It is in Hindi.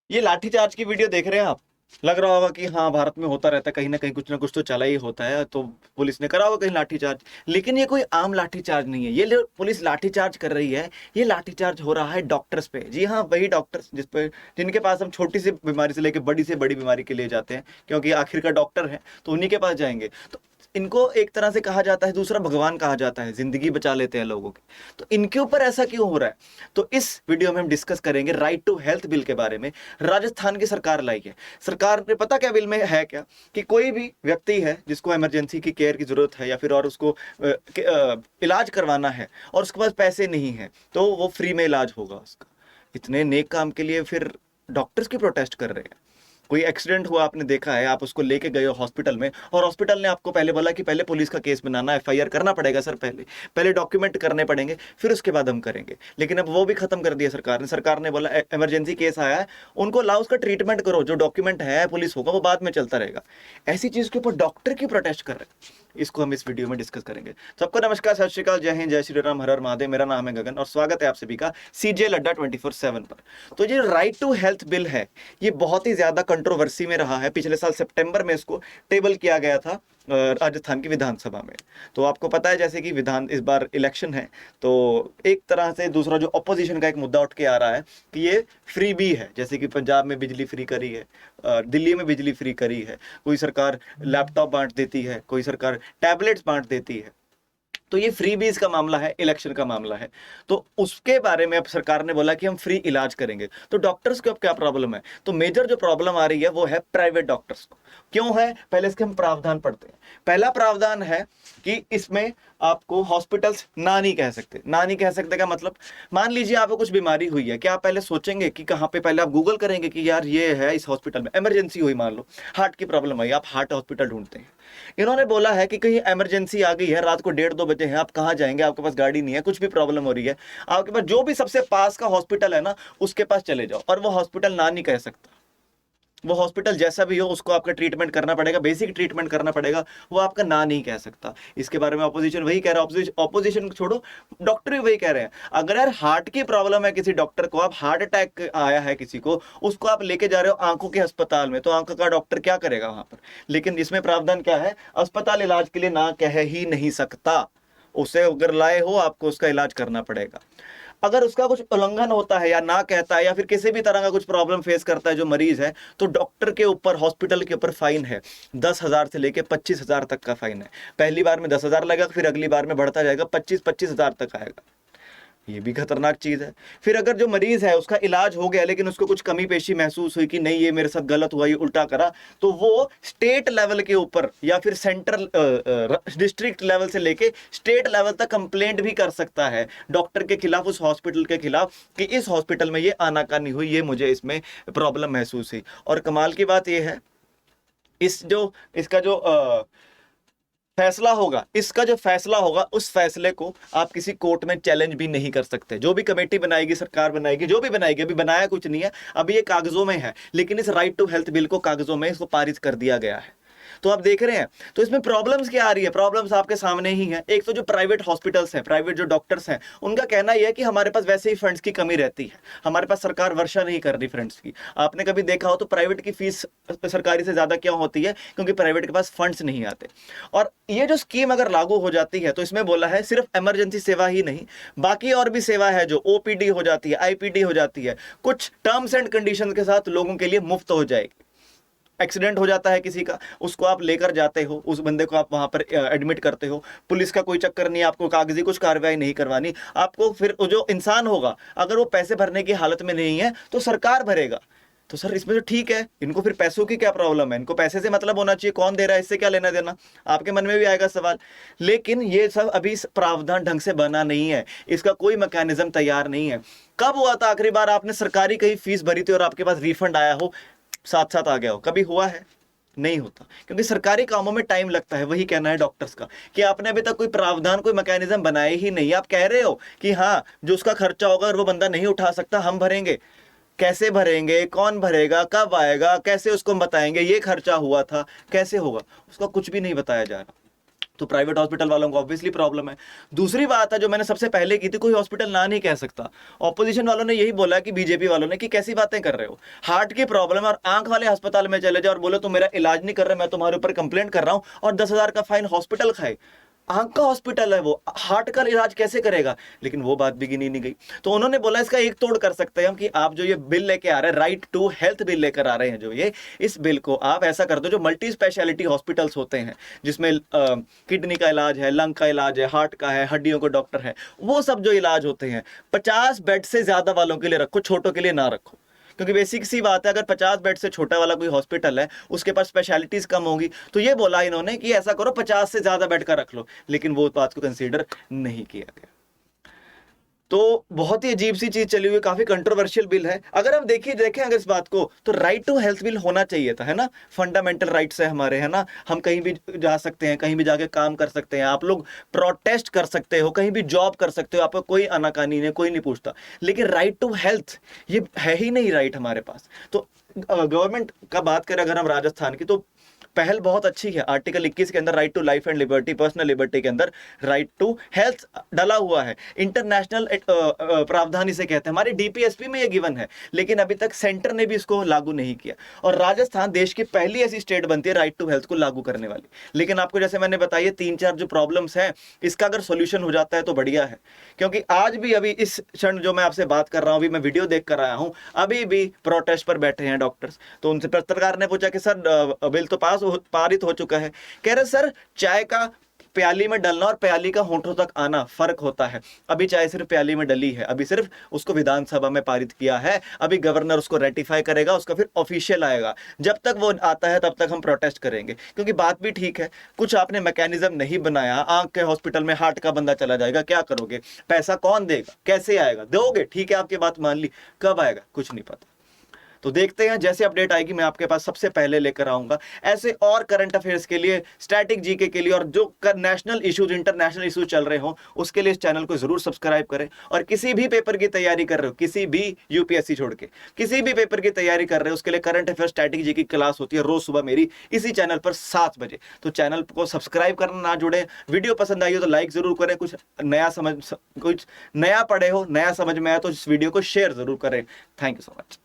ये लाठीचार्ज की वीडियो देख रहे हैं आप। लग रहा होगा कि हाँ, भारत में होता रहता है, कहीं ना कहीं कुछ ना कुछ तो चला ही होता है, तो पुलिस ने करा होगा कहीं लाठीचार्ज। लेकिन ये कोई आम लाठीचार्ज नहीं है। पुलिस लाठीचार्ज कर रही है, ये लाठीचार्ज हो रहा है डॉक्टर्स पे। जी हाँ, वही डॉक्टर्स जिनके पास हम छोटी सी बीमारी से बड़ी बीमारी के लिए जाते हैं, क्योंकि आखिरकार डॉक्टर है तो उन्हीं के पास जाएंगे। तो इनको एक तरह से कहा जाता है, दूसरा भगवान कहा जाता है, जिंदगी बचा लेते हैं लोगों की। तो इनके ऊपर ऐसा क्यों हो रहा है? तो इस वीडियो में हम डिस्कस करेंगे राइट टू हेल्थ बिल के बारे में। राजस्थान की सरकार लाई है। सरकार ने पता क्या बिल में है क्या, कि कोई भी व्यक्ति है जिसको इमरजेंसी की केयर की जरूरत है या फिर और उसको इलाज करवाना है और उसके पास पैसे नहीं है, तो वो फ्री में इलाज होगा उसका। इतने नेक काम के लिए फिर डॉक्टर्स की प्रोटेस्ट कर रहे हैं। कोई एक्सीडेंट हुआ, आपने देखा है, आप उसको लेके गए हो हॉस्पिटल में और हॉस्पिटल ने आपको पहले बोला कि पहले पुलिस का केस बनाना, एफआईआर करना पड़ेगा सर, पहले पहले डॉक्यूमेंट करने पड़ेंगे, फिर उसके बाद हम करेंगे। लेकिन अब वो भी खत्म कर दिया सरकार ने बोला इमरजेंसी केस आया है, उनको लाओ, उसका ट्रीटमेंट करो, जो डॉक्यूमेंट है पुलिस होगा वो बाद में चलता रहेगा। ऐसी चीज के ऊपर डॉक्टर की प्रोटेस्ट कर रहे हैं। इसको हम इस वीडियो में डिस्कस करेंगे। सबको नमस्कार, सत श्रीकाल, जय हिंद, जय श्री राम, हर हर महादेव। मेरा नाम है गगन और स्वागत है आप सभी का सीजे अड्डा 24/7 पर। तो ये राइट टू हेल्थ बिल है, ये बहुत ही ज्यादा कंट्रोवर्सी में रहा है। पिछले साल सितंबर में इसको टेबल किया गया था राजस्थान की विधानसभा में। तो आपको पता है जैसे कि इस बार इलेक्शन है, तो एक तरह से दूसरा जो ऑपोजिशन का एक मुद्दा उठ के आ रहा है कि ये फ्री भी है। जैसे कि पंजाब में बिजली फ्री करी है, दिल्ली में बिजली फ्री करी है, कोई सरकार लैपटॉप बांट देती है, कोई सरकार टैबलेट्स बांट देती है। तो ये फ्री बीज का मामला है, इलेक्शन का मामला है। तो उसके बारे में अब सरकार ने बोला कि हम फ्री इलाज करेंगे। तो डॉक्टर्स को अब क्या प्रॉब्लम है? तो मेजर जो प्रॉब्लम आ रही है वो है प्राइवेट डॉक्टर्स को। क्यों है? पहले इसके हम प्रावधान पढ़ते हैं। पहला प्रावधान है कि इसमें आपको हॉस्पिटल्स ना नहीं कह सकते। ना नहीं कह सकते का मतलब, मान लीजिए आपको कुछ बीमारी हुई है, क्या आप पहले सोचेंगे कि कहाँ पे? पहले आप गूगल करेंगे कि यार ये है इस हॉस्पिटल में। इमरजेंसी हुई, मान लो हार्ट की प्रॉब्लम आई, आप हार्ट हॉस्पिटल ढूंढते हैं। इन्होंने बोला है कि कहीं इमरजेंसी आ गई है, रात को 1:30-2 बजे है, आप कहाँ जाएंगे? आपके पास गाड़ी नहीं है, कुछ भी प्रॉब्लम हो रही है, आपके पास जो भी सबसे पास का हॉस्पिटल है ना, उसके पास चले जाओ। और वो हॉस्पिटल ना नहीं कह सकता। वो हॉस्पिटल जैसा भी हो, उसको आपका ट्रीटमेंट करना पड़ेगा, बेसिक ट्रीटमेंट करना पड़ेगा, वो आपका ना नहीं कह सकता। इसके बारे में ऑपोजिशन वही कह रहा है। ऑपोजिशन छोड़ो, डॉक्टर भी वही कह रहे हैं। अगर यार हार्ट की प्रॉब्लम है किसी डॉक्टर को, आप हार्ट अटैक आया है किसी को, उसको आप लेके जा रहे हो आंखों के अस्पताल में, तो आंखों का डॉक्टर क्या करेगा वहां पर? लेकिन इसमें प्रावधान क्या है? अस्पताल इलाज के लिए ना कह ही नहीं सकता। उसे अगर लाए हो, आपको उसका इलाज करना पड़ेगा। अगर उसका कुछ उल्लंघन होता है या ना कहता है या फिर किसी भी तरह का कुछ प्रॉब्लम फेस करता है जो मरीज है, तो डॉक्टर के ऊपर, हॉस्पिटल के ऊपर फाइन है। 10,000 से लेके 25,000 तक का फाइन है। पहली बार में 10,000 लगेगा, फिर अगली बार में बढ़ता जाएगा, 25,000 तक आएगा। ये भी खतरनाक चीज है। फिर अगर जो मरीज है उसका इलाज हो गया लेकिन उसको कुछ कमी पेशी महसूस हुई कि नहीं ये मेरे साथ गलत हुआ, ये उल्टा करा, तो वो स्टेट लेवल के ऊपर या फिर सेंट्रल डिस्ट्रिक्ट लेवल से लेके स्टेट लेवल तक कंप्लेंट भी कर सकता है डॉक्टर के खिलाफ, उस हॉस्पिटल के खिलाफ, कि इस हॉस्पिटल में ये आनाकानी हुई, ये मुझे इसमें प्रॉब्लम महसूस हुई। और कमाल की बात ये है, इसका जो फैसला होगा, इसका जो फैसला होगा, उस फैसले को आप किसी कोर्ट में चैलेंज भी नहीं कर सकते। जो भी कमेटी बनाएगी, सरकार बनाएगी, जो भी बनाएगी, अभी बनाया कुछ नहीं है, अभी ये कागजों में है, लेकिन इस राइट टू हेल्थ बिल को कागजों में इसको पारित कर दिया गया है। तो आप देख रहे हैं, तो इसमें प्रॉब्लम्स क्या आ रही है? प्रॉब्लम्स आपके सामने ही है। एक तो जो प्राइवेट हॉस्पिटल्स हैं, प्राइवेट जो डॉक्टर्स हैं, उनका कहना यह है कि हमारे पास वैसे ही फंड्स की कमी रहती है, हमारे पास सरकार वर्षा नहीं कर रही फंड्स की। आपने कभी देखा हो तो प्राइवेट की फीस सरकारी से ज्यादा क्यों होती है? क्योंकि प्राइवेट के पास फंड्स नहीं आते। और ये जो स्कीम अगर लागू हो जाती है, तो इसमें बोला है सिर्फ इमरजेंसी सेवा ही नहीं, बाकी और भी सेवा है, जो ओपीडी हो जाती है, आईपीडी हो जाती है, कुछ टर्म्स एंड कंडीशन के साथ लोगों के लिए मुफ्त हो जाएगी। एक्सीडेंट हो जाता है किसी का, उसको आप लेकर जाते हो, उस बंदे को आप वहां पर एडमिट करते हो, पुलिस का कोई चक्कर नहीं, आपको कागजी कुछ कार्रवाई नहीं करवानी आपको। फिर जो इंसान होगा, अगर वो पैसे भरने की हालत में नहीं है, तो सरकार भरेगा। तो सर इसमें तो ठीक है, इनको फिर पैसों की क्या प्रॉब्लम है? इनको पैसे से मतलब होना चाहिए, कौन दे रहा है इससे क्या लेना देना, आपके मन में भी आएगा सवाल। लेकिन ये सब अभी प्रावधान ढंग से बना नहीं है, इसका कोई मैकेनिज्म तैयार नहीं है। कब हुआ था आखिरी बार आपने सरकारी कहीं फीस भरी थी और आपके पास रिफंड आया हो, साथ साथ आ गया हो? कभी हुआ है? नहीं होता, क्योंकि सरकारी कामों में टाइम लगता है। वही कहना है डॉक्टर्स का कि आपने अभी तक कोई प्रावधान, कोई मैकेनिज्म बनाए ही नहीं। आप कह रहे हो कि हाँ, जो उसका खर्चा होगा और वो बंदा नहीं उठा सकता, हम भरेंगे। कैसे भरेंगे? कौन भरेगा? कब आएगा? कैसे उसको बताएंगे ये खर्चा हुआ था? कैसे होगा? उसका कुछ भी नहीं बताया जा रहा। तो प्राइवेट हॉस्पिटल वालों को ऑब्वियसली प्रॉब्लम है। दूसरी बात है जो मैंने सबसे पहले की थी, कोई हॉस्पिटल ना नहीं कह सकता। ऑपोजिशन वालों ने यही बोला कि बीजेपी वालों ने कि कैसी बातें कर रहे हो, हार्ट की प्रॉब्लम है और आंख वाले अस्पताल में चले जाओ और बोलो तो मेरा इलाज नहीं कर रहा, मैं तुम्हारे ऊपर कंप्लेंट कर रहा हूं और 10,000 का फाइन हॉस्पिटल खाए। आंख का हॉस्पिटल है, वो हार्ट का इलाज कैसे करेगा? लेकिन वो बात भी गिनी नहीं गई। तो उन्होंने बोला इसका एक तोड़ कर सकते हैं हम कि आप जो ये बिल लेके आ रहे हैं, राइट टू हेल्थ बिल लेकर आ रहे हैं जो ये, इस बिल को आप ऐसा कर दो जो मल्टी स्पेशलिटी हॉस्पिटल्स होते हैं जिसमें किडनी का इलाज है, लंग का इलाज है, हार्ट का है, हड्डियों को डॉक्टर है, वो सब जो इलाज होते हैं 50 बेड से ज्यादा वालों के लिए रखो, छोटों के लिए ना रखो। क्योंकि बेसिक सी बात है, अगर 50 बेड से छोटा वाला कोई हॉस्पिटल है उसके पास स्पेशलिटीज कम होगी, तो ये बोला इन्होंने कि ऐसा करो 50 से ज्यादा बेड का रख लो, लेकिन वो बात को कंसीडर नहीं किया गया। तो बहुत ही अजीब सी चीज चली हुई, काफी कंट्रोवर्शियल बिल है। अगर हम देखें अगर इस बात को, तो राइट टू हेल्थ बिल होना चाहिए था, है ना, फंडामेंटल राइट्स है हमारे, है ना, हम कहीं भी जा सकते हैं, कहीं भी जाके काम कर सकते हैं, आप लोग प्रोटेस्ट कर सकते हो, कहीं भी जॉब कर सकते हो, आपको कोई आनाकानी नहीं, कोई नहीं पूछता। लेकिन राइट टू हेल्थ ये है ही नहीं राइट हमारे पास। तो गवर्नमेंट का बात करें अगर हम राजस्थान की, तो पहल बहुत अच्छी है। आर्टिकल 21 के अंदर right to life and liberty, personal liberty के अंदर राइट टू हेल्थ डला हुआ है। इंटरनेशनल प्रावधान इसे कहते हैं, हमारे डीपीएसपी में ये गिवन है, लेकिन अभी तक सेंटर ने भी इसको लागू नहीं किया। और राजस्थान देश की पहली ऐसी स्टेट बनती है राइट टू हेल्थ को लागू करने वाली। लेकिन आपको जैसे मैंने बताया 3-4 जो प्रॉब्लम्स हैं, इसका अगर सोल्यूशन हो जाता है तो बढ़िया है। क्योंकि आज भी अभी इस क्षण जो मैं आपसे बात कर रहा हूं, अभी मैं वीडियो देख कर आया हूं, अभी भी प्रोटेस्ट पर बैठे हैं डॉक्टर्स। तो उनसे पत्रकार ने पूछा कि सर बिल तो पारित हो चुका है। कह रहे सर चाय का प्याली में डलना और प्याली का होठों तक आना फर्क होता है। अभी चाय सिर्फ प्याली में डली है, अभी सिर्फ उसको विधानसभा में पारित किया है, अभी गवर्नर उसको रेटिफाई करेगा, उसका फिर ऑफिशियल आएगा। जब तक वो आता है तब तक हम प्रोटेस्ट करेंगे। क्योंकि बात भी ठीक है, कुछ आपने मैकेनिज्म नहीं बनाया, आंख के हॉस्पिटल में हार्ट का बंदा चला जाएगा, क्या करोगे? पैसा कौन देगा? कैसे आएगा? दोगे, ठीक है, आपकी बात मान ली, कब आएगा कुछ नहीं पता। तो देखते हैं, जैसे अपडेट आएगी मैं आपके पास सबसे पहले लेकर आऊंगा। ऐसे और करंट अफेयर्स के लिए, स्टैटिक जीके के लिए, और जो नेशनल इश्यूज, इंटरनेशनल इश्यूज चल रहे हो उसके लिए इस चैनल को जरूर सब्सक्राइब करें। और किसी भी पेपर की तैयारी कर रहे हो, किसी भी यूपीएससी छोड़ के किसी भी पेपर की तैयारी कर रहे हो, उसके लिए करंट अफेयर स्टैटिक जीके की क्लास होती है रोज सुबह मेरी इसी चैनल पर 7 बजे। तो चैनल को सब्सक्राइब करना ना जुड़े। वीडियो पसंद आई हो तो लाइक जरूर करें, कुछ नया पढ़े हो, नया समझ में आया तो इस वीडियो को शेयर जरूर करें। Thank you so much.